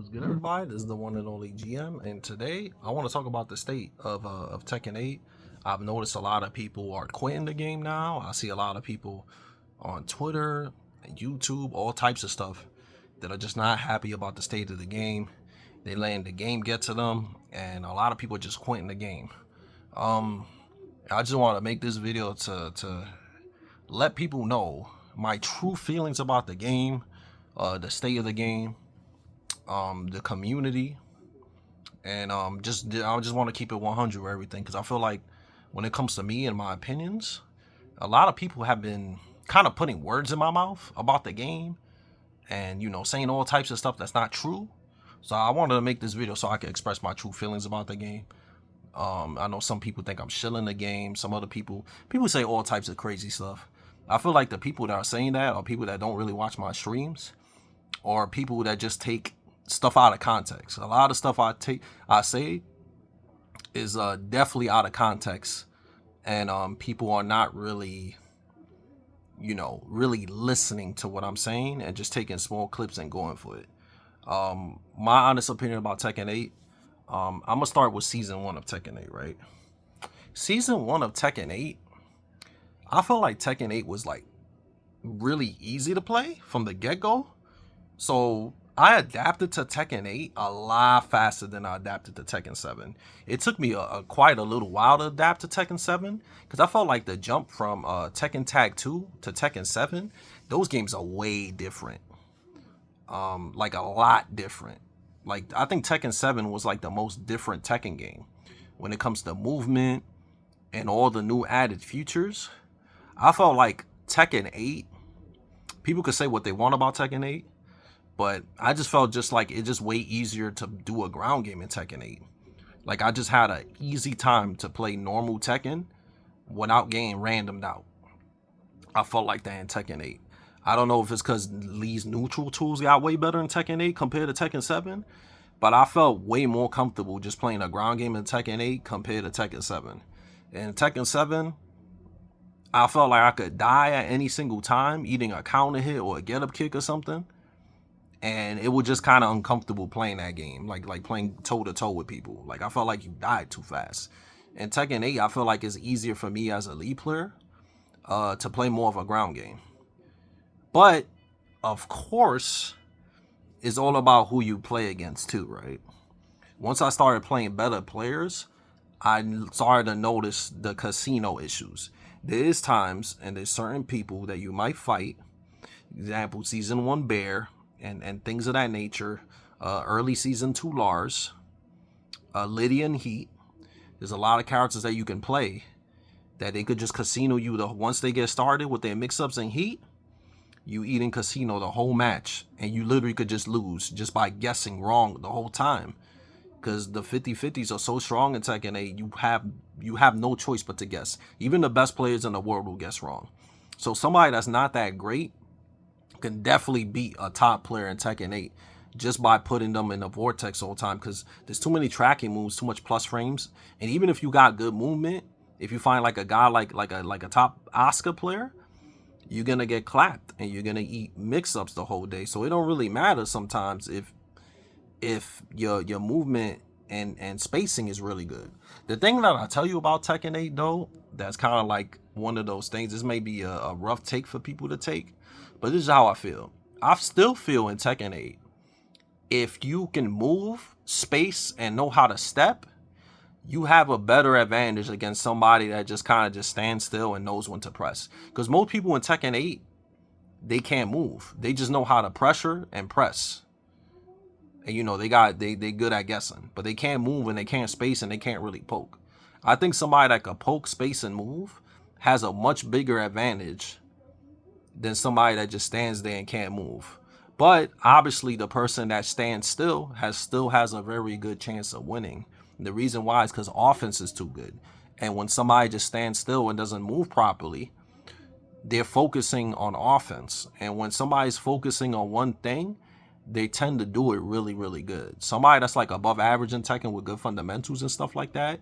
What's good, everybody? This is the one and only GM, and today I want to talk about the state of Tekken 8. I've noticed a lot of people are quitting the game now. I see a lot of people on Twitter and YouTube, all types of stuff, that are just not happy about the state of the game. They letting the game get to them, and a lot of people are just quitting the game. I just want to make this video to let people know my true feelings about the game, the state of the game, the community, and I just want to keep it 100 with everything, because I feel like when it comes to me and my opinions, a lot of people have been kind of putting words in my mouth about the game, and saying all types of stuff that's not true. So I wanted to make this video so I could express my true feelings about the game. I know some people think I'm shilling the game. Some other people say all types of crazy stuff. I feel like the people that are saying that are people that don't really watch my streams, or people that just take stuff out of context. A lot of stuff I say is definitely out of context, and people are not really really listening to what I'm saying, and just taking small clips and going for it. My honest opinion about Tekken 8, I'm gonna start with season 1 of Tekken 8, right? Season 1 of Tekken 8, I feel like Tekken 8 was like really easy to play from the get-go. So I adapted to Tekken 8 a lot faster than I adapted to Tekken 7. It took me quite a little while to adapt to Tekken 7, because I felt like the jump from Tekken Tag 2 to Tekken 7, those games are way different. Like a lot different. Like, I think Tekken 7 was like the most different Tekken game when it comes to movement and all the new added features. I felt like Tekken 8, people could say what they want about Tekken 8, but I just felt just like it's just way easier to do a ground game in Tekken 8. Like, I just had an easy time to play normal Tekken without getting randomed out. I felt like that in Tekken 8. I don't know if it's because Lee's neutral tools got way better in Tekken 8 compared to Tekken 7, but I felt way more comfortable just playing a ground game in Tekken 8 compared to Tekken 7. In Tekken 7, I felt like I could die at any single time, eating a counter hit or a get-up kick or something, and it was just kind of uncomfortable playing that game, like playing toe-to-toe with people. Like, I felt like you died too fast. In Tekken 8, I feel like it's easier for me as a Lee player to play more of a ground game. But, of course, it's all about who you play against too, right? Once I started playing better players, I started to notice the casino issues. There is times and there's certain people that you might fight. Example, Season 1 Bear and things of that nature. Early Season 2 Lars. Lydia and Heat. There's a lot of characters that you can play that they could just casino you once they get started with their mix-ups and Heat. You eat in casino the whole match, and you literally could just lose just by guessing wrong the whole time, because the 50-50s are so strong in Tekken 8. You have no choice but to guess. Even the best players in the world will guess wrong. So somebody that's not that great can definitely beat a top player in Tekken 8 just by putting them in the vortex all the time, because there's too many tracking moves, too much plus frames, and even if you got good movement, if you find like a guy like a top Oscar player, you're gonna get clapped and you're gonna eat mix-ups the whole day. So it don't really matter sometimes if your movement and spacing is really good. The thing that I tell you about Tekken 8 though, that's kind of like one of those things, this may be a rough take for people to take, but this is how I feel. I still feel in Tekken 8, if you can move, space, and know how to step, you have a better advantage against somebody that just kind of just stands still and knows when to press. Because most people in Tekken 8, they can't move. They just know how to pressure and press. And they good at guessing. But they can't move, and they can't space, and they can't really poke. I think somebody that can poke, space, and move has a much bigger advantage than somebody that just stands there and can't move. But obviously the person that stands still has a very good chance of winning. The reason why is because offense is too good. And when somebody just stands still and doesn't move properly, they're focusing on offense. And when somebody's focusing on one thing, they tend to do it really, really good. Somebody that's like above average in Tekken with good fundamentals and stuff like that,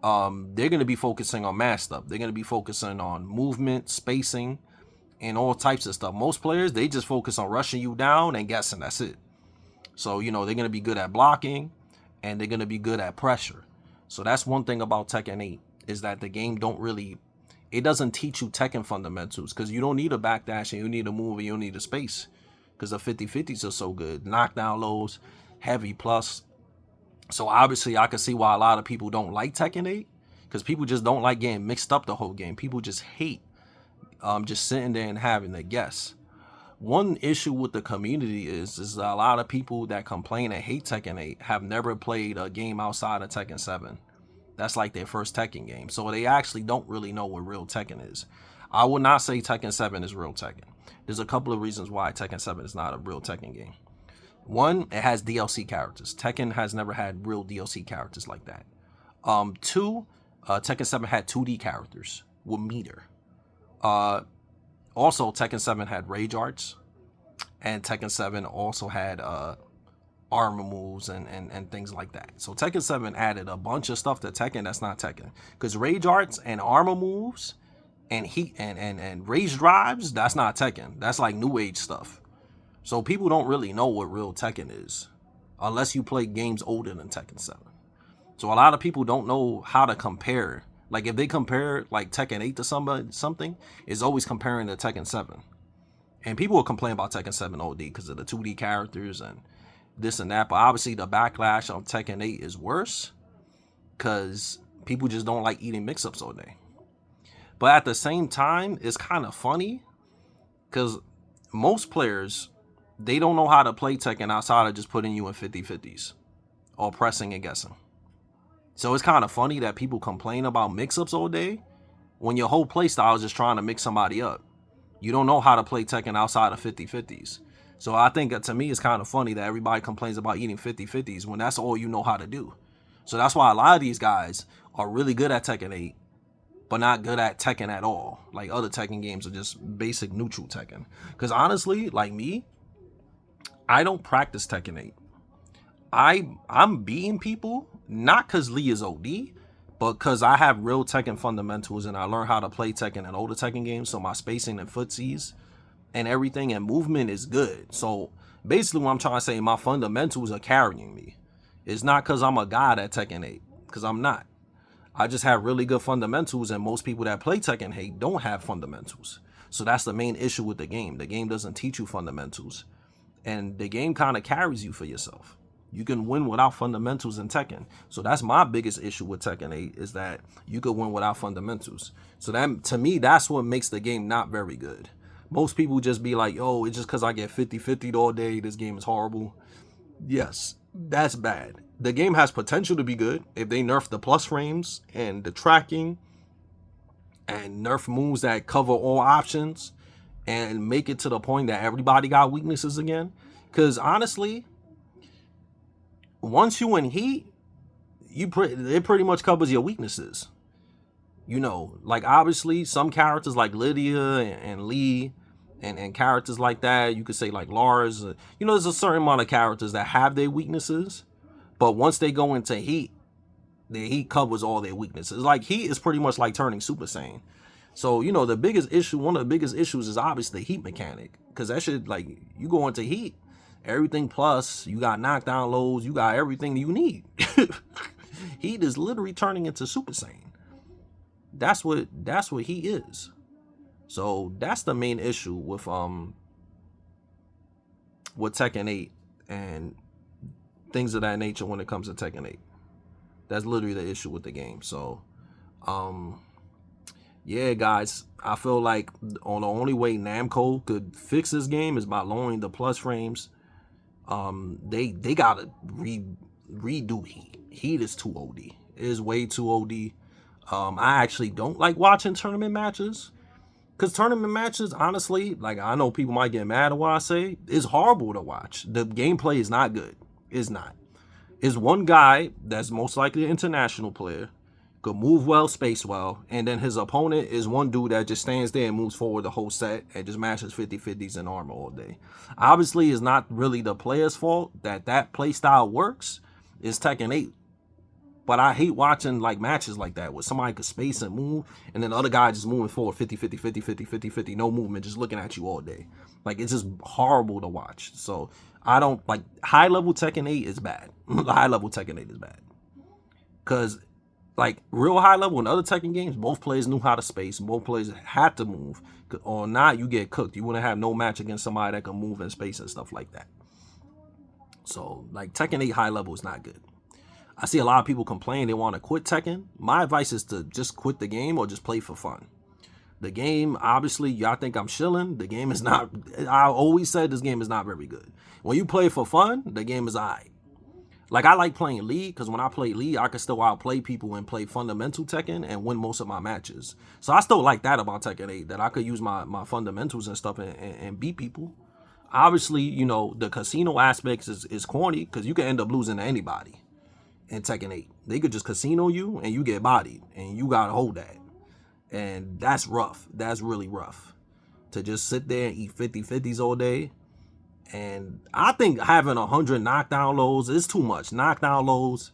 they're going to be focusing on mass stuff. They're going to be focusing on movement, spacing, and all types of stuff. Most players, they just focus on rushing you down and guessing. That's it. So, you know, they're going to be good at blocking and they're going to be good at pressure. So that's one thing about Tekken 8 is that the game it doesn't teach you Tekken fundamentals because you don't need a backdash and you need a move and you don't need a space because the 50-50s are so good. Knockdown lows, heavy plus. So obviously I can see why a lot of people don't like Tekken 8 because people just don't like getting mixed up the whole game. People just hate just sitting there and having to guess. One issue with the community is a lot of people that complain and hate Tekken 8 have never played a game outside of Tekken 7. That's like their first Tekken game. So they actually don't really know what real Tekken is. I would not say Tekken 7 is real Tekken. There's a couple of reasons why Tekken 7 is not a real Tekken game. One, it has DLC characters. Tekken has never had real DLC characters like that. Two, Tekken 7 had 2D characters with meter. Also, Tekken 7 had rage arts, and Tekken 7 also had armor moves and things like that. So Tekken 7 added a bunch of stuff to Tekken that's not Tekken. Because rage arts and armor moves and heat and rage drives, that's not Tekken. That's like new age stuff. So people don't really know what real Tekken is unless you play games older than Tekken 7. So a lot of people don't know how to compare. Like if they compare like Tekken 8 to something, it's always comparing to Tekken 7. And people will complain about Tekken 7 OD because of the 2D characters and this and that. But obviously the backlash on Tekken 8 is worse because people just don't like eating mix-ups all day. But at the same time, it's kind of funny because most players, they don't know how to play Tekken outside of just putting you in 50-50s or pressing and guessing. So it's kind of funny that people complain about mix-ups all day when your whole play style is just trying to mix somebody up. You don't know how to play Tekken outside of 50-50s. So I think that to me it's kind of funny that everybody complains about eating 50-50s when that's all you know how to do. So that's why a lot of these guys are really good at Tekken 8, but not good at Tekken at all. Like other Tekken games are just basic neutral Tekken. Because honestly, like me, I don't practice Tekken 8. I'm beating people not because Lee is OD, but because I have real Tekken fundamentals and I learned how to play Tekken in older Tekken games. So my spacing and footsies and everything and movement is good. So basically what I'm trying to say, my fundamentals are carrying me. It's not because I'm a god at Tekken 8, because I'm not. I just have really good fundamentals, and most people that play Tekken 8 don't have fundamentals. So that's the main issue with the game. The game doesn't teach you fundamentals, and the game kind of carries you for yourself. You can win without fundamentals in Tekken. So that's my biggest issue with Tekken 8 is that you could win without fundamentals. So that, to me, that's what makes the game not very good. Most people just be like, oh, it's just because I get 50-50'd all day, this game is horrible. Yes, that's bad. The game has potential to be good if they nerf the plus frames and the tracking and nerf moves that cover all options and make it to the point that everybody got weaknesses again. Because honestly, once you in heat, it pretty much covers your weaknesses. You know, like obviously some characters like Lydia and Lee and characters like that, you could say like Lars, you know, there's a certain amount of characters that have their weaknesses, but once they go into heat, the heat covers all their weaknesses. Like heat is pretty much like turning Super Saiyan. So, you know, one of the biggest issues is obviously the heat mechanic, because that shit, like, you go into heat, everything plus, you got knockdown lows, you got everything you need. Heat is literally turning into Super Saiyan. That's what he is. So that's the main issue with Tekken 8 and things of that nature when it comes to Tekken 8. That's literally the issue with the game. So yeah, guys, I feel like on the only way Namco could fix this game is by lowering the plus frames. They gotta redo Heat. Heat is too OD. It is way too OD. I actually don't like watching tournament matches, because tournament matches, honestly, like, I know people might get mad at what I say, it's horrible to watch. The gameplay is not good. It's not. It's one guy that's most likely an international player, could move well, space well, and then his opponent is one dude that just stands there and moves forward the whole set and just matches 50-50s in armor all day. Obviously, it's not really the player's fault that play style works. It's Tekken 8. But I hate watching like matches like that where somebody could space and move, and then the other guy just moving forward 50, 50, 50, 50, 50, 50, no movement, just looking at you all day. Like, it's just horrible to watch. So I don't like high level Tekken 8 is bad. High level Tekken 8 is bad. Cause like real high level in other Tekken games, both players knew how to space, both players had to move. Or not, you get cooked. You wouldn't have no match against somebody that can move in space and stuff like that. So like Tekken 8 high level is not good. I see a lot of people complain they want to quit Tekken. My advice is to just quit the game or just play for fun. The game, obviously, y'all think I'm shilling. The game is not, I always said this game is not very good. When you play for fun, the game is alright. Like, I like playing League, because when I play League, I can still outplay people and play fundamental Tekken and win most of my matches. So I still like that about Tekken 8, that I could use my fundamentals and stuff and beat people. Obviously, you know, the casino aspects is corny, because you can end up losing to anybody in Tekken 8. They could just casino you and you get bodied, and you gotta hold that. And that's rough. That's really rough. To just sit there and eat 50-50s all day. And I think having 100 knockdown lows is too much. Knockdown lows,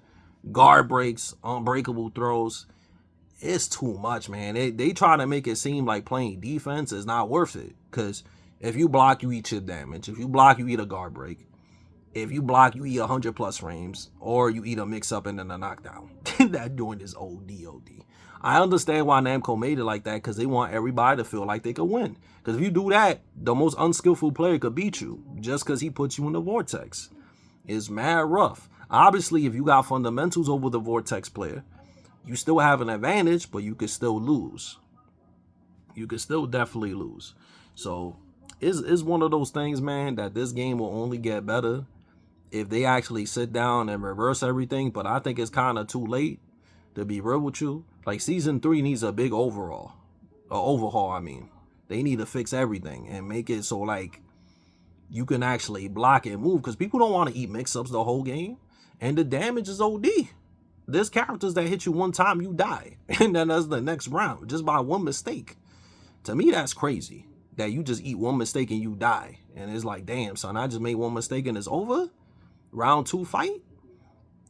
guard breaks, unbreakable throws. It's too much, man. They try to make it seem like playing defense is not worth it. Because if you block, you eat chip damage. If you block, you eat a guard break. If you block, you eat 100 plus frames, or you eat a mix up and then a knockdown. That joint is OD. I understand why Namco made it like that, because they want everybody to feel like they could win. Because if you do that, the most unskillful player could beat you just because he puts you in the vortex. It's mad rough. Obviously, if you got fundamentals over the vortex player, you still have an advantage, but you could still lose. You could still definitely lose. So it's one of those things, man, that this game will only get better if they actually sit down and reverse everything. But I think it's kind of too late, to be real with you. Like, season 3 needs a big overhaul. I mean. They need to fix everything and make it so, like, you can actually block and move. Because people don't want to eat mix-ups the whole game. And the damage is OD. There's characters that hit you one time, you die. And then that's the next round, just by one mistake. To me, that's crazy. That you just eat one mistake and you die. And it's like, damn, son, I just made one mistake and it's over? Round 2 fight?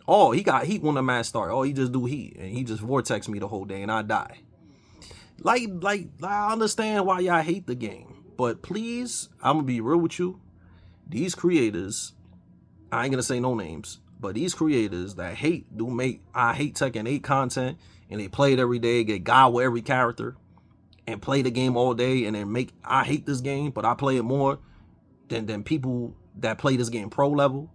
Oh, he got heat when the match start. Oh, he just do heat. And he just vortex me the whole day and I die. Like, I understand why y'all hate the game. But please, I'm going to be real with you. These creators, I ain't going to say no names, but these creators that I hate Tekken 8 content, and they play it every day, get God with every character, and play the game all day, and then I hate this game, but I play it more than people that play this game pro level.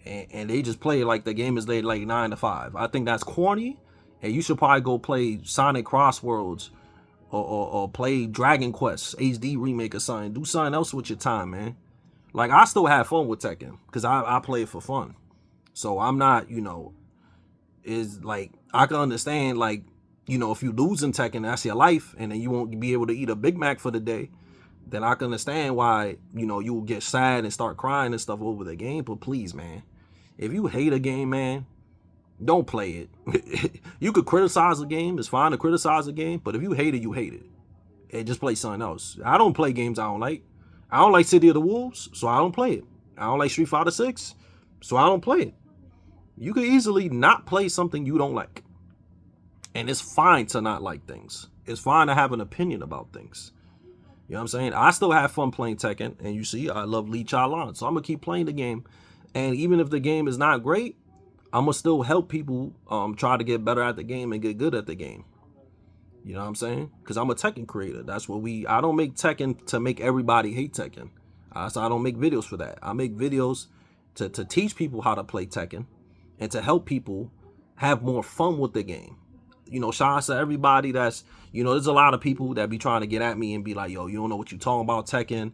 And they just play it like the game is laid like 9 to 5. I think that's corny. And you should probably go play Sonic Crossworlds or play Dragon Quest HD remake or something. Do something else with your time, man. Like, I still have fun with Tekken because I play it for fun. So I'm not, you know, is like, I can understand, like, you know, if you lose in Tekken, that's your life, and then you won't be able to eat a Big Mac for the day, then I can understand why, you know, you will get sad and start crying and stuff over the game. But please, man, if you hate a game, man, don't play it. You could criticize a game. It's fine to criticize a game. But if you hate it, you hate it. And just play something else. I don't play games I don't like. I don't like City of the Wolves, so I don't play it. I don't like Street Fighter 6, so I don't play it. You could easily not play something you don't like. And it's fine to not like things. It's fine to have an opinion about things. You know what I'm saying? I still have fun playing Tekken. And you see, I love Lee Cha-Lan. So I'm going to keep playing the game. And even if the game is not great, I'm going to still help people try to get better at the game and get good at the game. You know what I'm saying? Because I'm a Tekken creator. That's what I don't make Tekken to make everybody hate Tekken. So I don't make videos for that. I make videos to teach people how to play Tekken and to help people have more fun with the game. You know, shout out to everybody that's, you know, there's a lot of people that be trying to get at me and be like, yo, you don't know what you're talking about Tekken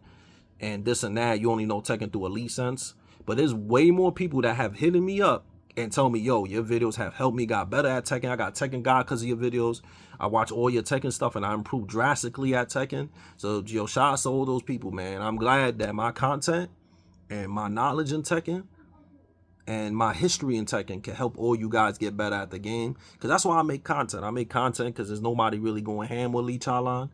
and this and that. You only know Tekken through Elite Sense. But there's way more people that have hit me up and tell me, yo, your videos have helped me got better at Tekken. I got Tekken God because of your videos. I watch all your Tekken stuff and I improved drastically at Tekken. So, yo, shout out to all those people, man. I'm glad that my content and my knowledge in Tekken and my history in Tekken can help all you guys get better at the game. Because that's why I make content. I make content because there's nobody really going ham with Lee Cha-Lan.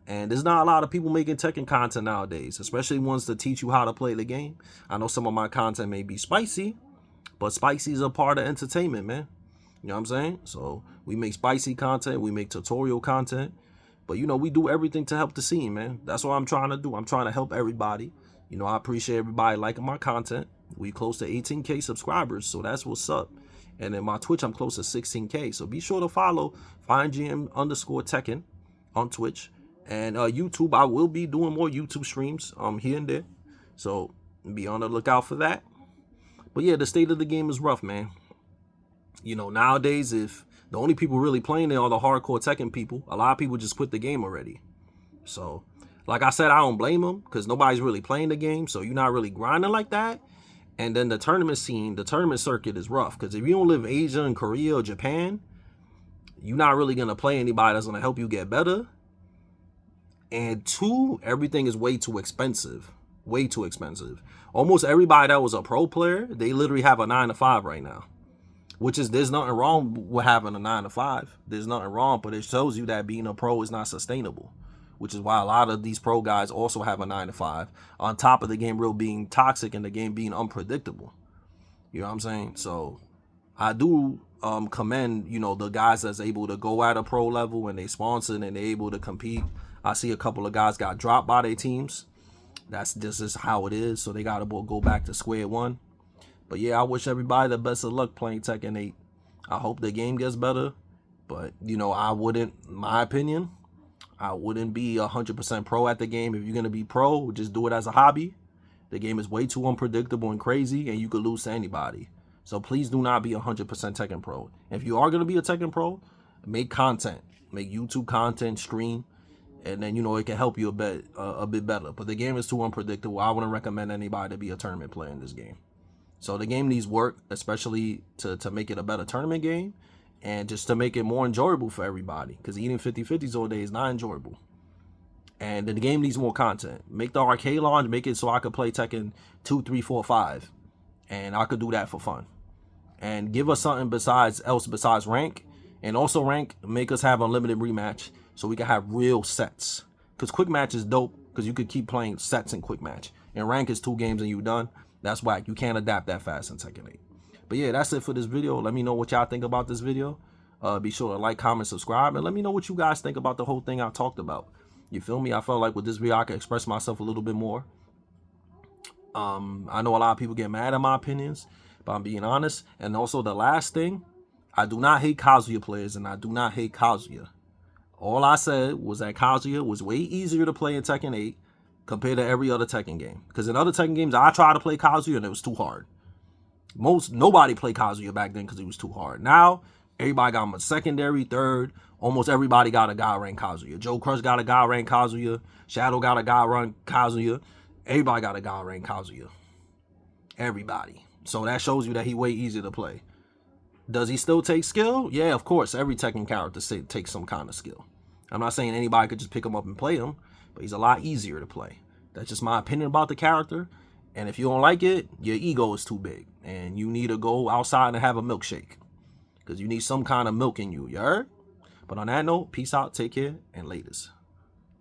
And there's not a lot of people making Tekken content nowadays, especially ones to teach you how to play the game. I know some of my content may be spicy, but spicy is a part of entertainment, man. You know what I'm saying? So we make spicy content, we make tutorial content, but you know, we do everything to help the scene, man. That's what I'm trying to do. I'm trying to help everybody. You know, I appreciate everybody liking my content. We close to 18K subscribers, so that's what's up. And in my Twitch, I'm close to 16K. So be sure to follow FightingGM_Tekken on Twitch. And YouTube, I will be doing more YouTube streams here and there. So be on the lookout for that. But yeah, the state of the game is rough, man. You know, nowadays, if the only people really playing it are the hardcore Tekken people, a lot of people just quit the game already. So, like I said, I don't blame them because nobody's really playing the game. So you're not really grinding like that. And then the tournament scene, the tournament circuit is rough because if you don't live in Asia and Korea or Japan, you're not really going to play anybody that's going to help you get better. And two, everything is way too expensive. Way too expensive. Almost everybody that was a pro player, they literally have a 9-to-5 right now. Which is, there's nothing wrong with having a 9-to-5. There's nothing wrong, but it shows you that being a pro is not sustainable. Which is why a lot of these pro guys also have a 9-to-5. On top of the game real being toxic and the game being unpredictable. You know what I'm saying? So I do commend, you know, the guys that's able to go at a pro level and they sponsored and they're able to compete. I see a couple of guys got dropped by their teams. That's just how it is. So they got to go back to square one. But yeah, I wish everybody the best of luck playing Tekken 8. I hope the game gets better. But, you know, I wouldn't, my opinion, I wouldn't be 100% pro at the game. If you're going to be pro, just do it as a hobby. The game is way too unpredictable and crazy, and you could lose to anybody. So please do not be 100% Tekken pro. If you are going to be a Tekken pro, make content. Make YouTube content, stream. And then, you know, it can help you a bit better. But the game is too unpredictable. I wouldn't recommend anybody to be a tournament player in this game. So the game needs work, especially to make it a better tournament game and just to make it more enjoyable for everybody. Because eating 50-50s all day is not enjoyable. And the game needs more content. Make the arcade launch, make it so I could play Tekken 2, 3, 4, 5. And I could do that for fun. And give us something besides rank. And also rank, make us have unlimited rematch so we can have real sets. Because quick match is dope because you could keep playing sets in quick match. And rank is 2 games and you're done. That's whack. You can't adapt that fast in Tekken 8. But yeah, that's it for this video. Let me know what y'all think about this video. Be sure to like, comment, subscribe, and let me know what you guys think about the whole thing I talked about. You feel me? I felt like with this video, I could express myself a little bit more. I know a lot of people get mad at my opinions, but I'm being honest. And also the last thing, I do not hate Kazuya players, and I do not hate Kazuya. All I said was that Kazuya was way easier to play in Tekken 8 compared to every other Tekken game. Because in other Tekken games, I tried to play Kazuya and it was too hard. Nobody played Kazuya back then because it was too hard. Now, everybody got him a secondary, third. Almost everybody got a guy ranked Kazuya. Joe Crush got a guy ranked Kazuya. Shadow got a guy ranked Kazuya. Everybody got a guy ranked Kazuya. Everybody. So that shows you that he way easier to play. Does he still take skill? Yeah, of course. Every Tekken character takes some kind of skill. I'm not saying anybody could just pick him up and play him, but he's a lot easier to play. That's just my opinion about the character. And if you don't like it, your ego is too big. And you need to go outside and have a milkshake. Because you need some kind of milk in you, you heard? But on that note, peace out, take care, and laters.